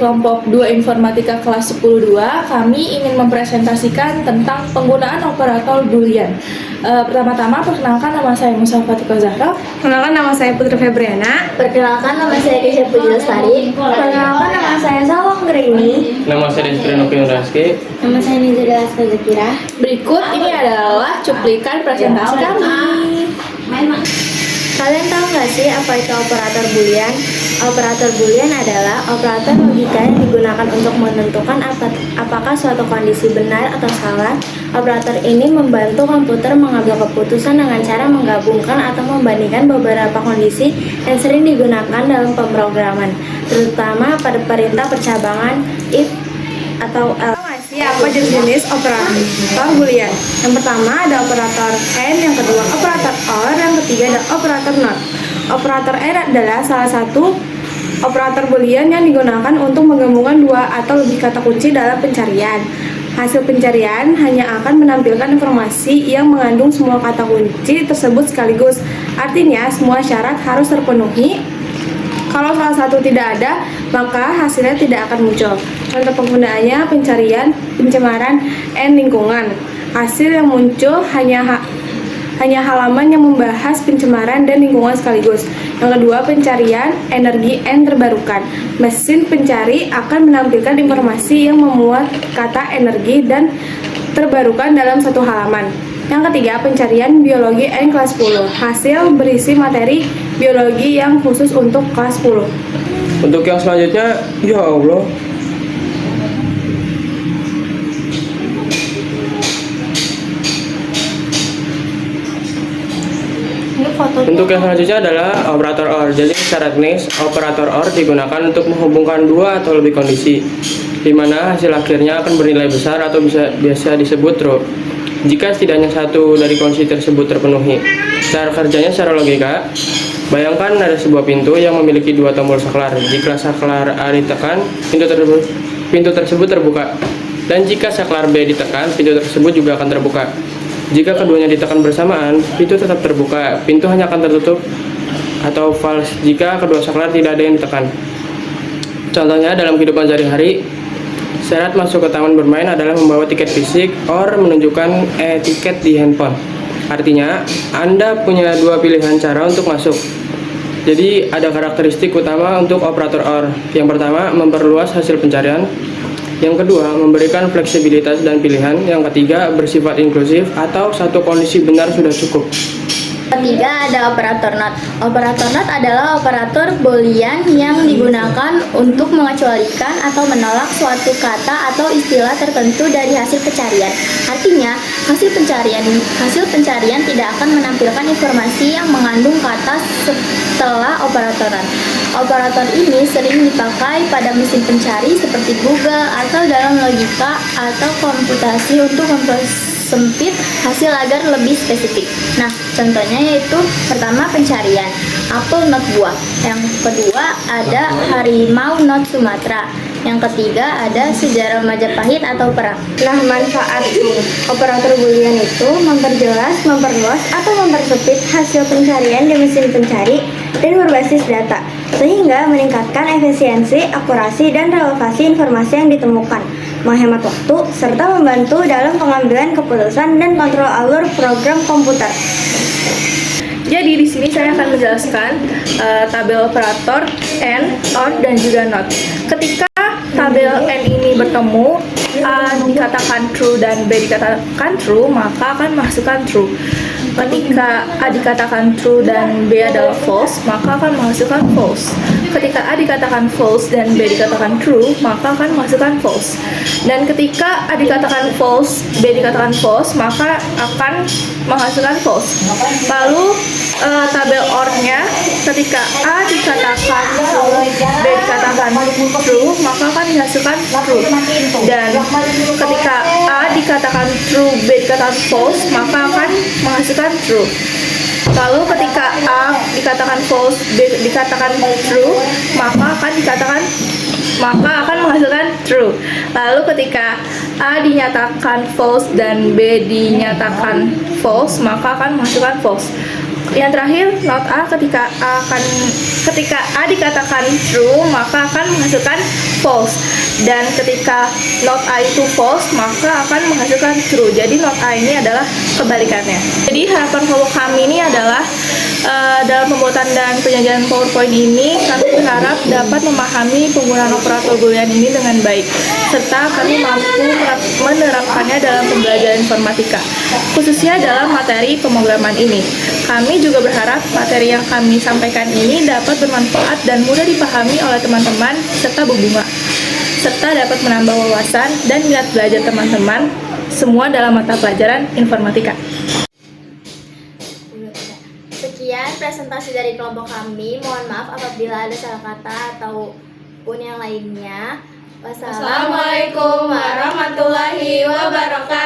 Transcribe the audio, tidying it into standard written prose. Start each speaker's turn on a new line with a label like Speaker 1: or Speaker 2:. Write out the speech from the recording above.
Speaker 1: kelompok 2 Informatika kelas 10-2, kami ingin mempresentasikan tentang penggunaan operator Boolean. Pertama-tama, perkenalkan nama saya Musa Fatika Zahra.
Speaker 2: Perkenalkan nama saya Putri Febriana.
Speaker 3: Perkenalkan nama saya Kesha Puji Lestari. Perkenalkan nama saya Salwa Anggraini.
Speaker 4: Nama saya Destri Noki Raski.
Speaker 3: Nama saya Nizada Zakira.
Speaker 1: Berikut ini adalah cuplikan presentasi kami.
Speaker 3: Kalian tahu nggak sih apa itu operator Boolean? Operator Boolean adalah operator logika yang digunakan untuk menentukan apakah suatu kondisi benar atau salah. Operator ini membantu komputer mengambil keputusan dengan cara menggabungkan atau membandingkan beberapa kondisi yang sering digunakan dalam pemrograman, terutama pada perintah percabangan if atau else.
Speaker 2: Apa jenis operator Boolean? Yang pertama ada operator AND, yang kedua operator OR, yang ketiga ada operator NOT. Operator AND adalah salah satu operator Boolean yang digunakan untuk menggabungkan dua atau lebih kata kunci dalam pencarian. Hasil pencarian hanya akan menampilkan informasi yang mengandung semua kata kunci tersebut sekaligus. Artinya semua syarat harus terpenuhi. Kalau salah satu tidak ada, maka hasilnya tidak akan muncul. Contoh penggunaannya pencarian, pencemaran, and lingkungan. Hasil yang muncul hanya halaman yang membahas pencemaran dan lingkungan sekaligus. Yang kedua, pencarian, energi, and terbarukan. Mesin pencari akan menampilkan informasi yang memuat kata energi dan terbarukan dalam satu halaman. Yang ketiga, pencarian biologi and kelas 10. Hasil berisi materi biologi yang khusus untuk kelas 10.
Speaker 4: Untuk yang selanjutnya, ya Allah. Untuk yang selanjutnya adalah operator OR. Jadi secara teknis, operator OR digunakan untuk menghubungkan dua atau lebih kondisi, di mana hasil akhirnya akan bernilai besar atau biasa disebut true jika setidaknya satu dari kondisi tersebut terpenuhi. Cara kerjanya secara logika, bayangkan ada sebuah pintu yang memiliki dua tombol saklar. Jika saklar A ditekan, pintu tersebut terbuka, dan jika saklar B ditekan, pintu tersebut juga akan terbuka. Jika keduanya ditekan bersamaan, pintu tetap terbuka. Pintu hanya akan tertutup atau false jika kedua saklar tidak ada yang ditekan. Contohnya dalam kehidupan sehari-hari, syarat masuk ke taman bermain adalah membawa tiket fisik or menunjukkan tiket di handphone. Artinya, Anda punya dua pilihan cara untuk masuk. Jadi, ada karakteristik utama untuk operator OR. Yang pertama, memperluas hasil pencarian. Yang kedua, memberikan fleksibilitas dan pilihan. Yang ketiga, bersifat inklusif atau satu kondisi benar sudah cukup.
Speaker 3: Ketiga ada operator NOT. Operator NOT adalah operator Boolean yang digunakan untuk mengecualikan atau menolak suatu kata atau istilah tertentu dari hasil pencarian. Artinya, hasil pencarian tidak akan menampilkan informasi yang mengandung kata setelah operator NOT. Operator ini sering dipakai pada mesin pencari seperti Google atau dalam logika atau komputasi untuk mempersempit hasil agar lebih spesifik. Nah, contohnya yaitu pertama pencarian apel not buah, yang kedua ada harimau not Sumatera, yang ketiga ada sejarah Majapahit atau perang.
Speaker 2: Nah, manfaat operator Boolean itu memperjelas, memperluas, atau mempersempit hasil pencarian di mesin pencari dan berbasis data, sehingga meningkatkan efisiensi, akurasi, dan relevansi informasi yang ditemukan, menghemat waktu, serta membantu dalam pengambilan keputusan dan kontrol alur program komputer.
Speaker 1: Jadi di sini saya akan menjelaskan tabel operator AND, OR, dan juga NOT. Ketika tabel AND ini bertemu, A dikatakan true dan B dikatakan true, maka akan masukkan true. Ketika A dikatakan true dan B adalah false, maka akan menghasilkan false. Ketika A dikatakan false dan B dikatakan true, maka akan menghasilkan false. Dan ketika A dikatakan false, B dikatakan false, maka akan menghasilkan false. Lalu tabel OR-nya, ketika A dikatakan true, B dikatakan true, maka akan dihasilkan true. Dan ketika A dikatakan true, B dikatakan false, maka akan menghasilkan true. Lalu ketika A dikatakan false, B dikatakan true, maka akan menghasilkan true. Lalu ketika A dinyatakan false dan B dinyatakan false, maka akan menghasilkan false. Yang terakhir, not A ketika A dikatakan true maka akan menghasilkan false, dan ketika not A itu false maka akan menghasilkan true. Jadi not A ini adalah kebalikannya. Jadi harapan kelompok kami ini adalah dalam pembuatan dan penyajian PowerPoint ini kami berharap dapat memahami penggunaan operator boolean ini dengan baik, serta kami mampu menerapkannya dalam pembelajaran informatika, khususnya dalam materi pemrograman ini. Kami juga berharap materi yang kami sampaikan ini dapat bermanfaat dan mudah dipahami oleh teman-teman serta berbunga, serta dapat menambah wawasan dan minat belajar teman-teman semua dalam mata pelajaran informatika.
Speaker 3: Sekian presentasi dari kelompok kami. Mohon maaf apabila ada salah kata ataupun yang lainnya. Wassalamualaikum warahmatullahi wabarakatuh.